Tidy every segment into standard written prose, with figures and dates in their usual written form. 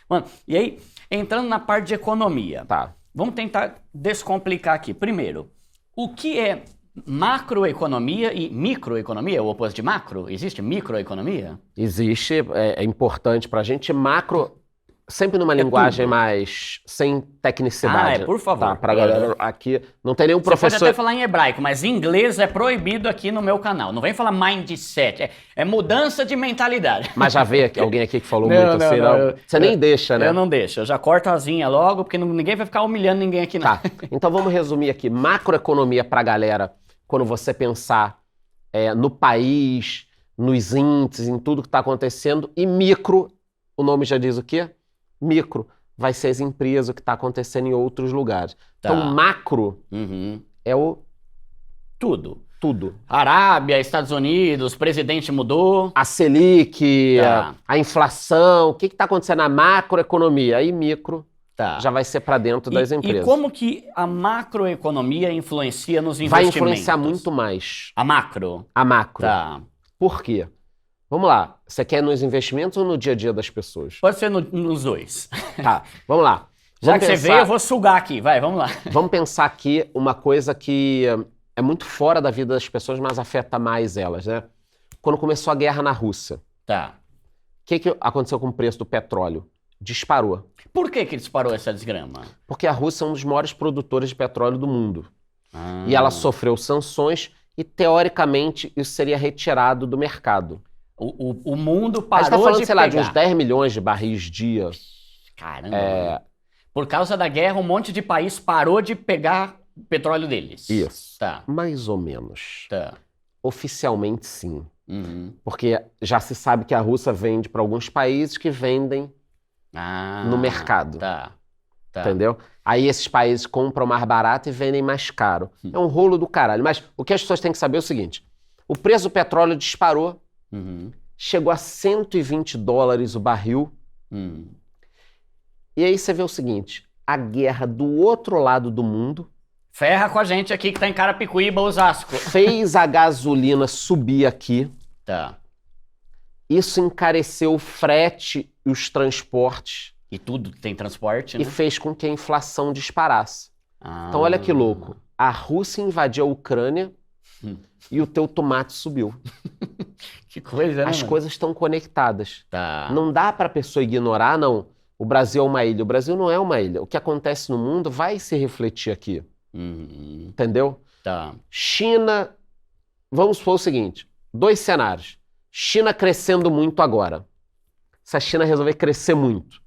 Mano, e aí, entrando na parte de economia, Tá. vamos tentar descomplicar aqui. Primeiro, o que é macroeconomia e microeconomia? O oposto de macro? Existe microeconomia? Existe, é importante pra gente, macro, sempre numa É linguagem tudo. mais sem tecnicidade. Por favor. Tá, pra galera aqui, não tem nenhum Você pode professor... até falar em hebraico, mas em inglês é proibido aqui no meu canal. Não vem falar mindset, é mudança de mentalidade. Mas já veio alguém aqui que falou Não, muito não, assim, não, não? Você nem deixa, né? Eu não deixo, eu já corto a asinha logo, porque ninguém vai ficar humilhando ninguém aqui, não. Tá, então vamos resumir aqui. Macroeconomia pra galera, quando você pensar no país, nos índices, em tudo que está acontecendo. E micro, o nome já diz o quê? Micro. Vai ser as empresas, o que está acontecendo em outros lugares. Tá. Então, macro é o Tudo. tudo. Arábia, Estados Unidos, presidente mudou. A Selic, Tá. a inflação, o que está acontecendo na macroeconomia. Aí micro Tá. já vai ser para dentro das empresas. E como que a macroeconomia influencia nos vai investimentos? influenciar muito mais A macro? a macro. Tá. Por quê? Vamos lá. Você quer nos investimentos ou no dia a dia das pessoas? Pode ser nos dois. Tá, vamos lá. Já Vamos que você pensar- veio, eu vou sugar aqui. Vai, vamos lá. Vamos pensar aqui uma coisa que é muito fora da vida das pessoas, mas afeta mais elas, né? Quando começou a guerra na Rússia, Tá. o que aconteceu com o preço do petróleo? Disparou. Por que que disparou essa desgrama? Porque a Rússia é um dos maiores produtores de petróleo do mundo. Ah. E ela sofreu sanções e, teoricamente, isso seria retirado do mercado. O mundo A gente parou tá falando, de sei lá, pegar. de uns 10 milhões de barris dia. Caramba. Por causa da guerra, um monte de país parou de pegar o petróleo deles. Isso. Tá, Mais ou menos. tá. Oficialmente, sim. Uhum. Porque já se sabe que a Rússia vende para alguns países que vendem, Ah, No mercado. Tá, tá. entendeu? Aí esses países compram mais barato e vendem mais caro. É um rolo do caralho. Mas o que as pessoas têm que saber é o seguinte: o preço do petróleo disparou, Uhum. chegou a $120 o barril. Uhum. E aí você vê o seguinte: a guerra do outro lado do mundo Ferra com a gente aqui que tá em Carapicuíba, Osasco. fez a gasolina subir aqui. Tá. Isso encareceu o frete e os transportes E tudo tem transporte, e né? fez com que a inflação disparasse. Ah. Então olha que louco. A Rússia invadiu a Ucrânia e o teu tomate subiu. Que coisa, né, As mano? coisas estão conectadas. Tá. Não dá para a pessoa ignorar, não. O Brasil é uma ilha. O Brasil não é uma ilha. O que acontece no mundo vai se refletir aqui. Uhum. Entendeu? Tá. China, vamos supor o seguinte, 2 cenários. China crescendo muito agora. Se a China resolver crescer muito,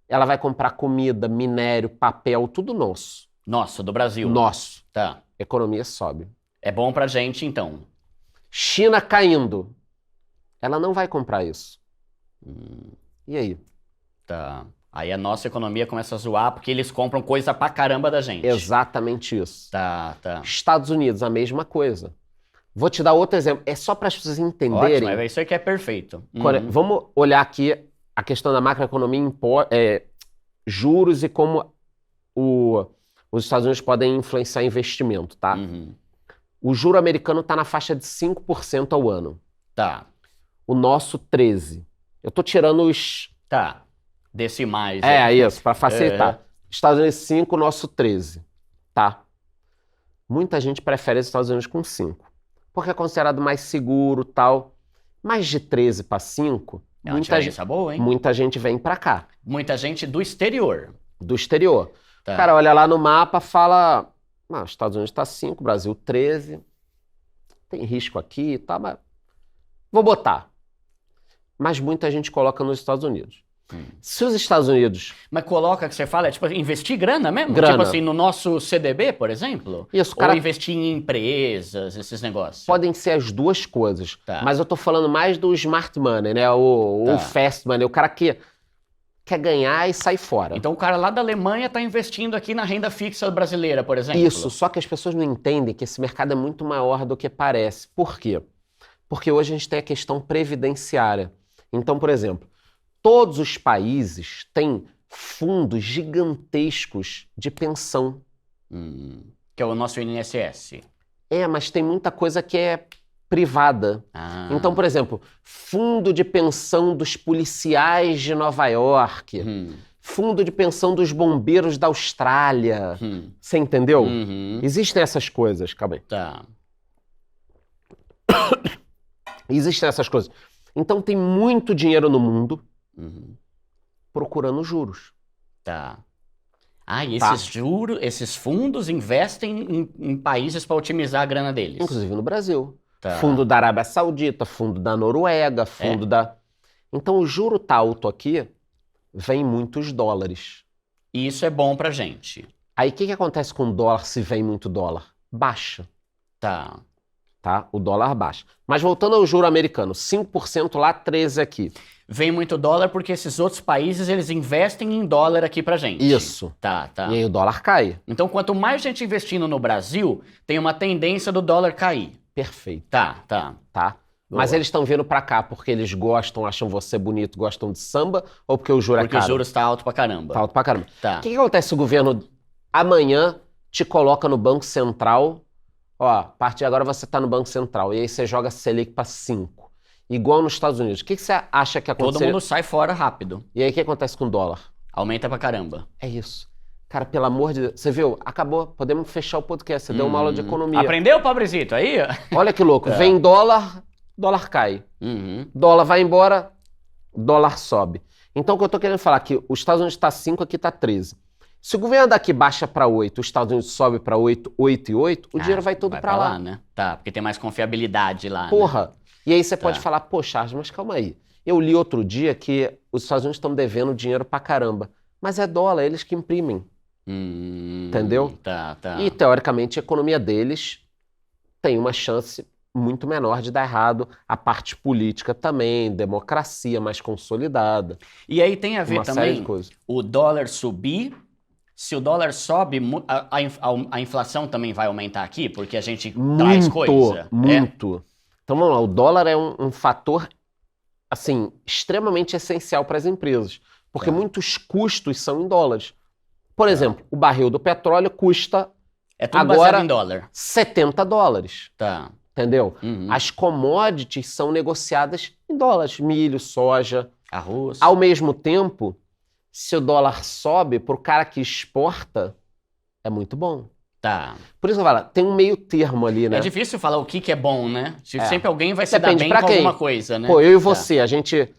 ela vai comprar comida, minério, papel, tudo nosso. Nossa, do Brasil. Nosso. Tá. Economia sobe. É bom pra gente, então. China caindo. Ela não vai comprar isso. E aí? Tá. Aí a nossa economia começa a zoar porque eles compram coisa pra caramba da gente. Exatamente isso. Tá, tá. Estados Unidos, a mesma coisa. Vou te dar outro exemplo. É só para as pessoas entenderem. Ótimo, isso aí que é perfeito. Vamos olhar aqui a questão da macroeconomia, juros e como os Estados Unidos podem influenciar investimento, tá? Uhum. O juro americano está na faixa de 5% ao ano. Tá, O nosso, 13%. Eu tô tirando os... tá. Decimais. isso, para facilitar. Estados Unidos 5%, o nosso 13%. Tá? Muita gente prefere os Estados Unidos com 5%. Porque é considerado mais seguro, tal. Mais de 13 para 5, É uma diferença boa, hein? muita gente vem para cá, Muita gente do exterior. do exterior. Tá. O cara olha lá no mapa, fala, os Estados Unidos está 5, Brasil 13, tem risco aqui, tá, mas vou botar. Mas muita gente coloca nos Estados Unidos. Se os Estados Unidos... Mas coloca que você fala, é tipo investir grana mesmo? Grana. Tipo assim, no nosso CDB, por exemplo? Isso, Ou cara, investir em empresas, esses negócios? podem ser as duas coisas, Tá. mas eu tô falando mais do smart money, né? O Tá. fast money, o cara que quer ganhar e sai fora. Então o cara lá da Alemanha tá investindo aqui na renda fixa brasileira, por exemplo? Isso, só que as pessoas não entendem que esse mercado é muito maior do que parece. Por quê? Porque hoje a gente tem a questão previdenciária. Então, por exemplo, todos os países têm fundos gigantescos de pensão. Que é o nosso INSS. Mas tem muita coisa que é privada. Ah. Então, por exemplo, fundo de pensão dos policiais de Nova York, fundo de pensão dos bombeiros da Austrália. Você entendeu? Existem essas coisas, calma aí. Tá. Existem essas coisas. Então tem muito dinheiro no mundo procurando juros. Tá. Ah, e esses juros, esses fundos investem em países para otimizar a grana deles. Inclusive no Brasil. Tá. Fundo da Arábia Saudita, fundo da Noruega, fundo da... Então o juro tá alto aqui, vem muitos dólares. E isso é bom pra gente. Aí o que acontece com o dólar se vem muito dólar? Baixa. Tá. Tá? O dólar baixa. Mas voltando ao juro americano, 5% lá, 13% aqui. Vem muito dólar porque esses outros países, eles investem em dólar aqui pra gente. Isso. Tá, tá. E aí o dólar cai. Então, quanto mais gente investindo no Brasil, tem uma tendência do dólar cair. Perfeito. Tá, tá. Tá? Mas Boa. eles estão vindo pra cá porque eles gostam, acham você bonito, gostam de samba, ou porque o juro Porque é o caro? juros tá alto pra caramba. Tá alto pra caramba. Tá. O que acontece se o governo amanhã te coloca no Banco Central? Ó, a partir de agora você tá no Banco Central. E aí você joga Selic pra 5. Igual nos Estados Unidos. O que você acha que Todo aconteceria? mundo sai fora rápido. E aí o que acontece com o dólar? Aumenta pra caramba. É isso. Cara, pelo amor de Deus. Você viu? Acabou. Podemos fechar o podcast. Você deu uma aula de economia. Aprendeu, pobrezito? Aí? Olha que louco. Vem dólar, dólar cai. Dólar vai embora, dólar sobe. Então o que eu tô querendo falar é que os Estados Unidos tá 5, aqui tá 13. Se o governo daqui baixa para 8, os Estados Unidos sobe para 8, 8 e 8, o dinheiro vai todo para lá. né? Tá, porque tem mais confiabilidade lá, Porra. né? E aí você pode falar, pô, Charles, mas calma aí. Eu li outro dia que os Estados Unidos estão devendo dinheiro pra caramba. Mas é dólar, eles que imprimem. Entendeu? Tá, tá. E, teoricamente, a economia deles tem uma chance muito menor de dar errado. A parte política também, democracia mais consolidada. E aí tem a ver Uma série também de coisas. o dólar subir. Se o dólar sobe, a inflação também vai aumentar aqui, porque a gente traz coisa. Muito. Então vamos lá, o dólar é um fator, assim, extremamente essencial para as empresas, porque muitos custos são em dólares. Por exemplo, o barril do petróleo custa É tudo agora baseado em dólar. $70, Tá. entendeu? As commodities são negociadas em dólares, milho, soja. Arroz. Ao mesmo tempo, se o dólar sobe, para o cara que exporta, é muito bom. Tá. Por isso que eu falo, tem um meio termo ali, né? É difícil falar o que é bom, né? Sempre alguém vai se dar Depende bem pra com quem. alguma coisa, né? Pô, eu e Tá. você, a gente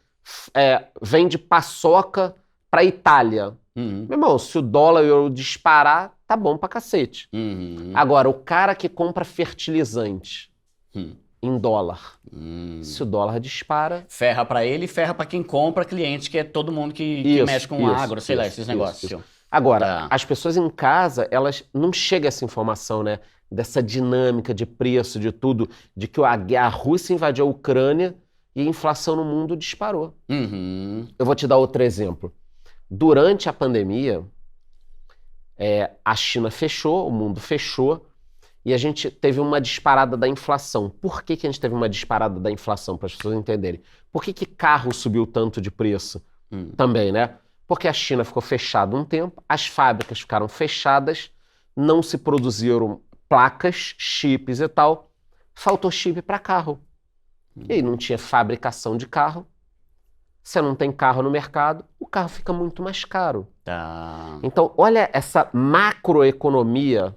vende paçoca pra Itália. Meu irmão, se o dólar e o euro disparar, tá bom pra cacete. Agora, o cara que compra fertilizante em dólar, se o dólar dispara... Ferra pra ele e ferra pra quem compra, cliente, que é todo mundo que Isso, mexe com isso, agro, sei lá, isso, esses isso, negócios. isso. Agora, Tá. as pessoas em casa, elas não chegam a essa informação, né? Dessa dinâmica de preço, de tudo, de que a Rússia invadiu a Ucrânia e a inflação no mundo disparou. Eu vou te dar outro exemplo. Durante a pandemia, a China fechou, o mundo fechou, e a gente teve uma disparada da inflação. Por que a gente teve uma disparada da inflação? Para as pessoas entenderem. Por que carro subiu tanto de preço? Também, né? Porque a China ficou fechada um tempo, as fábricas ficaram fechadas, não se produziram placas, chips e tal, faltou chip para carro. E aí não tinha fabricação de carro. Você não tem carro no mercado, o carro fica muito mais caro. Tá. Então, olha essa macroeconomia,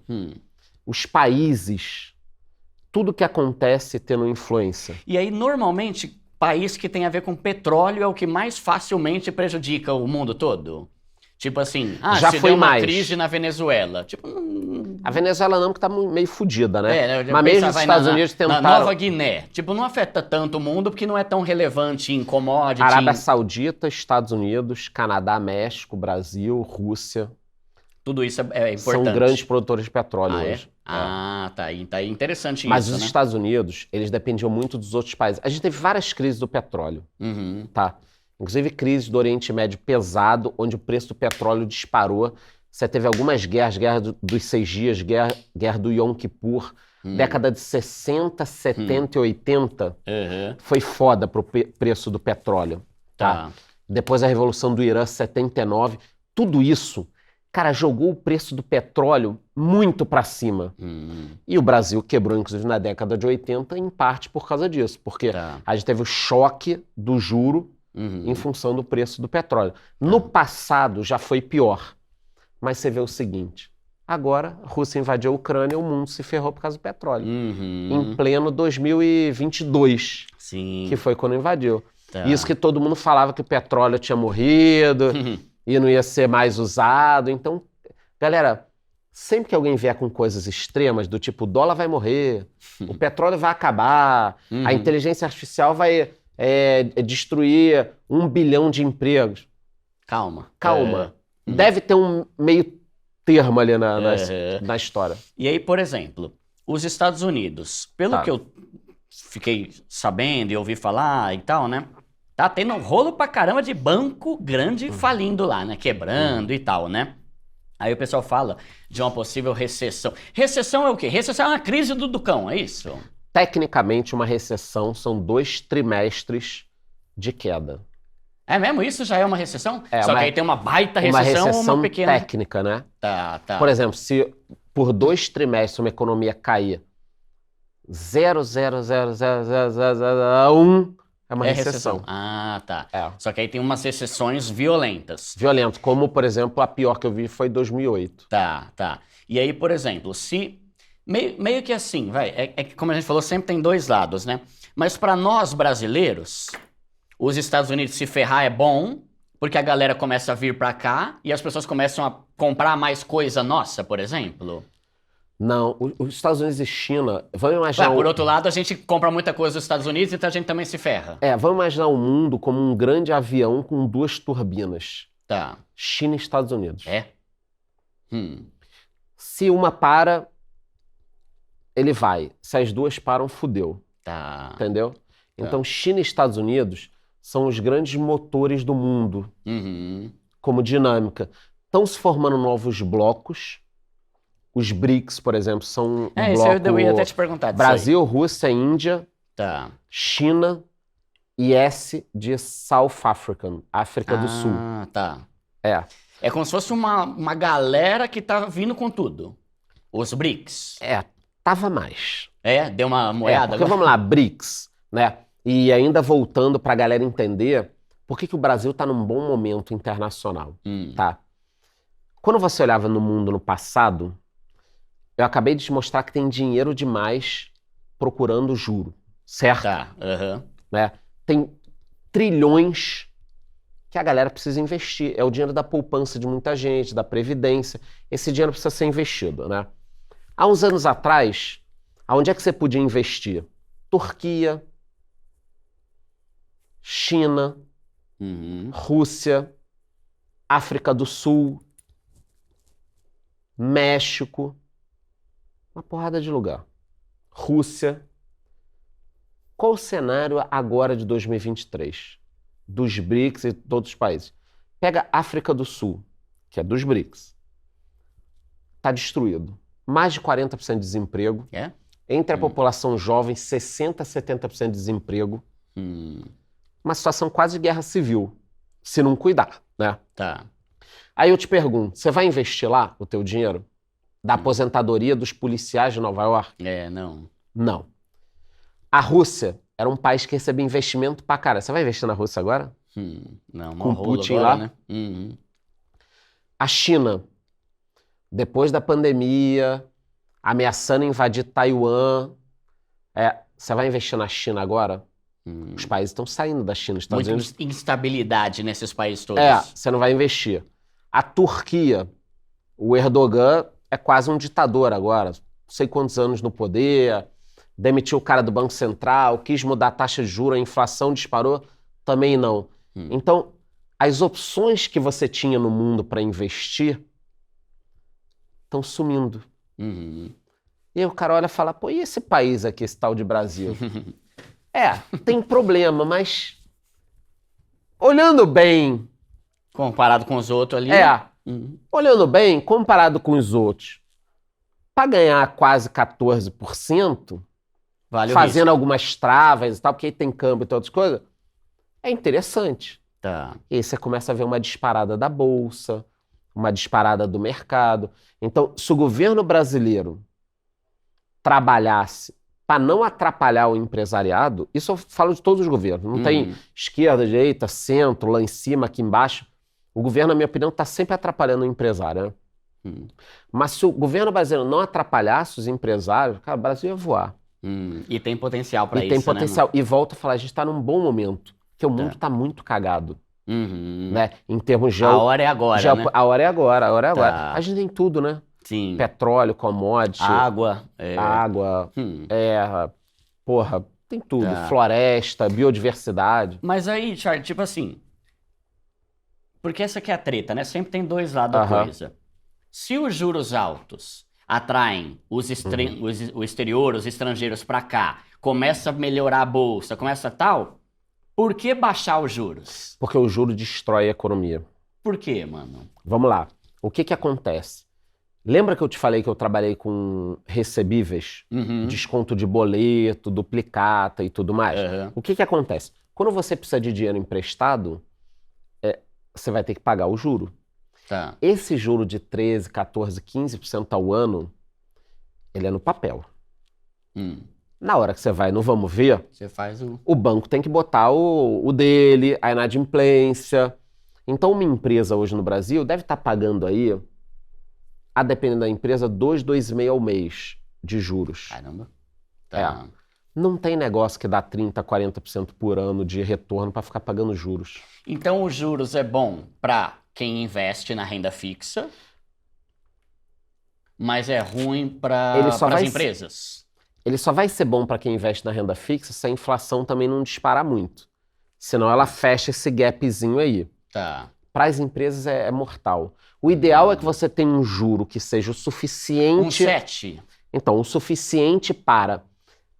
os países, tudo que acontece tendo influência. E aí, normalmente, país que tem a ver com petróleo é o que mais facilmente prejudica o mundo todo? Tipo assim, Já se foi deu uma mais. crise na Venezuela. Tipo, A Venezuela não, porque tá meio fodida, né? eu já Mas mesmo pensava os aí Estados Unidos na tentaram... Nova Guiné. Tipo, não afeta tanto o mundo porque não é tão relevante em commodity. Arábia Saudita, Estados Unidos, Canadá, México, Brasil, Rússia. Tudo isso é importante. São grandes produtores de petróleo hoje. Tá aí interessante Mas isso, os né? Estados Unidos, eles dependiam muito dos outros países. A gente teve várias crises do petróleo, tá? Inclusive crises do Oriente Médio pesado, onde o preço do petróleo disparou. Você teve algumas guerras, dos 6 dias, guerra do Yom Kippur, década de 60, 70 e 80, foi foda pro preço do petróleo, tá? Depois a Revolução do Irã, 79, tudo isso, cara, jogou o preço do petróleo muito para cima. E o Brasil quebrou, inclusive, na década de 80, em parte por causa disso. Porque Tá. a gente teve o choque do juro em função do preço do petróleo. No passado já foi pior. Mas você vê o seguinte, agora a Rússia invadiu a Ucrânia e o mundo se ferrou por causa do petróleo. Em pleno 2022, Sim. que foi quando invadiu. Tá. Isso que todo mundo falava que o petróleo tinha morrido e não ia ser mais usado. Então, galera, sempre que alguém vier com coisas extremas, do tipo, o dólar vai morrer, o petróleo vai acabar, a inteligência artificial vai destruir 1 bilhão de empregos. Calma. Calma. Deve ter um meio termo ali na história. E aí, por exemplo, os Estados Unidos, pelo que eu fiquei sabendo e ouvi falar e tal, né? Tá tendo um rolo pra caramba de banco grande falindo lá, né? Quebrando e tal, né? Aí o pessoal fala de uma possível recessão. Recessão é o quê? Recessão é uma crise do Ducão, é isso? Tecnicamente, uma recessão são 2 trimestres de queda. É mesmo? Isso já é uma recessão? É, Só uma- que aí tem uma baita Uma recessão ou recessão uma pequena... técnica, né? Tá. Por exemplo, se por 2 trimestres uma economia cair 0,00001, é uma recessão. Ah, tá. É. Só que aí tem umas recessões violentas. Violento, como, por exemplo, a pior que eu vi foi 2008. Tá. E aí, por exemplo, se... Meio que assim, vai. É que, como a gente falou, sempre tem dois lados, né? Mas para nós brasileiros, os Estados Unidos se ferrar é bom, porque a galera começa a vir para cá e as pessoas começam a comprar mais coisa nossa, por exemplo. Não, os Estados Unidos e China, vamos imaginar... Por outro lado, a gente compra muita coisa dos Estados Unidos, então a gente também se ferra. Vamos imaginar o mundo como um grande avião com 2 turbinas. Tá. China e Estados Unidos. É? Se uma para, ele vai. Se as duas param, fudeu. Tá. Entendeu? Então, China e Estados Unidos são os grandes motores do mundo, como dinâmica. Estão se formando novos blocos. Os BRICS, por exemplo, são um Isso bloco... eu ia até te perguntar disso aí. Brasil, Rússia, Índia, Tá. China e S de South African, África do Sul. Ah, tá. É. É como se fosse uma galera que tá vindo com tudo. Os BRICS. Tava mais. Deu uma moeda Porque agora? vamos lá, BRICS, né? E ainda voltando para a galera entender por que o Brasil está num bom momento internacional, tá? Quando você olhava no mundo no passado, eu acabei de te mostrar que tem dinheiro demais procurando juro, certo? Tá. Né? Tem trilhões que a galera precisa investir. É o dinheiro da poupança de muita gente, da previdência. Esse dinheiro precisa ser investido, né? Há uns anos atrás, aonde é que você podia investir? Turquia, China, Rússia, África do Sul, México, uma porrada de lugar. Rússia. Qual o cenário agora de 2023? Dos BRICS e todos os países. Pega África do Sul, que é dos BRICS. Está destruído. Mais de 40% de desemprego. Entre a população jovem, 60% a 70% de desemprego. Uma situação quase de guerra civil, se não cuidar, né? Tá. Aí eu te pergunto, você vai investir lá o teu dinheiro? Da aposentadoria dos policiais de Nova York? Não. Não. A Rússia era um país que recebia investimento pra cara. Você vai investir na Rússia agora? Não, Com rolo Putin agora, lá? né? A China, depois da pandemia, ameaçando invadir Taiwan. Você vai investir na China agora? Os países estão saindo da China. Os Estados Muita Unidos... instabilidade nesses países todos. Você não vai investir. A Turquia, o Erdogan é quase um ditador agora. Não sei quantos anos no poder, demitiu o cara do Banco Central, quis mudar a taxa de juros, a inflação disparou, também não. Então, as opções que você tinha no mundo para investir estão sumindo. E aí o cara olha e fala, pô, e esse país aqui, esse tal de Brasil? Tem problema, mas olhando bem... Comparado com os outros ali. Olhando bem, comparado com os outros, para ganhar quase 14%, Vale o fazendo risco. algumas travas e tal, porque aí tem câmbio e outras coisas, é interessante. Tá. E aí você começa a ver uma disparada da bolsa, uma disparada do mercado. Então, se o governo brasileiro trabalhasse para não atrapalhar o empresariado, isso eu falo de todos os governos, não tem esquerda, direita, centro, lá em cima, aqui embaixo. O governo, na minha opinião, está sempre atrapalhando o empresário, né? Mas se o governo brasileiro não atrapalhasse os empresários, cara, o Brasil ia voar. E tem potencial para isso, tem potencial. né? E volto a falar, a gente está num bom momento, porque o mundo está muito cagado. Né? Em termos de... A hora é agora, né? A hora é agora, a hora é agora. Tá. A gente tem tudo, né? Sim. Petróleo, commodity. Água. Água, porra, tem tudo. Floresta, biodiversidade. Mas aí, Charlie, tipo assim... Porque essa aqui é a treta, né? Sempre tem dois lados da coisa. Se os juros altos atraem o exterior, os estrangeiros para cá, começa a melhorar a bolsa, começa tal, por que baixar os juros? Porque o juro destrói a economia. Por quê, mano? Vamos lá. O que acontece? Lembra que eu te falei que eu trabalhei com recebíveis? Desconto de boleto, duplicata e tudo mais? O que acontece? Quando você precisa de dinheiro emprestado, você vai ter que pagar o juro. Tá. Esse juro de 13%, 14%, 15% ao ano, ele é no papel. Na hora que você vai no vamos ver, você faz o banco tem que botar o dele, a inadimplência. Então, uma empresa hoje no Brasil deve estar pagando aí, a depender da empresa, 2, 2,5 ao mês de juros. Caramba. Tá. Não tem negócio que dá 30%, 40% por ano de retorno para ficar pagando juros. Então, os juros é bom para quem investe na renda fixa, mas é ruim para as empresas. Ele só vai ser bom para quem investe na renda fixa se a inflação também não disparar muito. Senão ela fecha esse gapzinho aí. Tá. Para as empresas é mortal. O ideal é que você tenha um juro que seja o suficiente... 7. Então, o suficiente para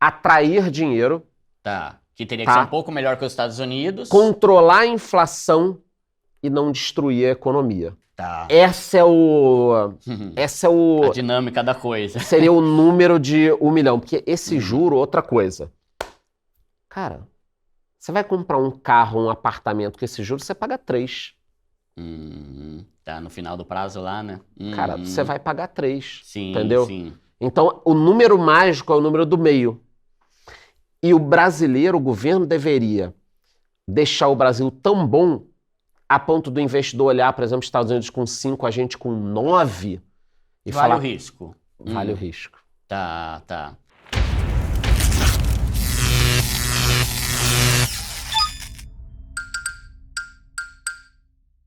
atrair dinheiro. Tá. Que teria que ser um pouco melhor que os Estados Unidos. Controlar a inflação e não destruir a economia. Tá. Essa é a dinâmica da coisa. Seria o número de 1 milhão. Porque esse juro, outra coisa. Cara, você vai comprar um carro, um apartamento com esse juro, você paga 3. Tá no final do prazo lá, né? Cara, você vai pagar 3. Sim, entendeu? Sim. Então, o número mágico é o número do meio. E o brasileiro, o governo deveria deixar o Brasil tão bom a ponto do investidor olhar, por exemplo, Estados Unidos com 5, a gente com 9 e vale falar... o risco. Vale o risco. Tá.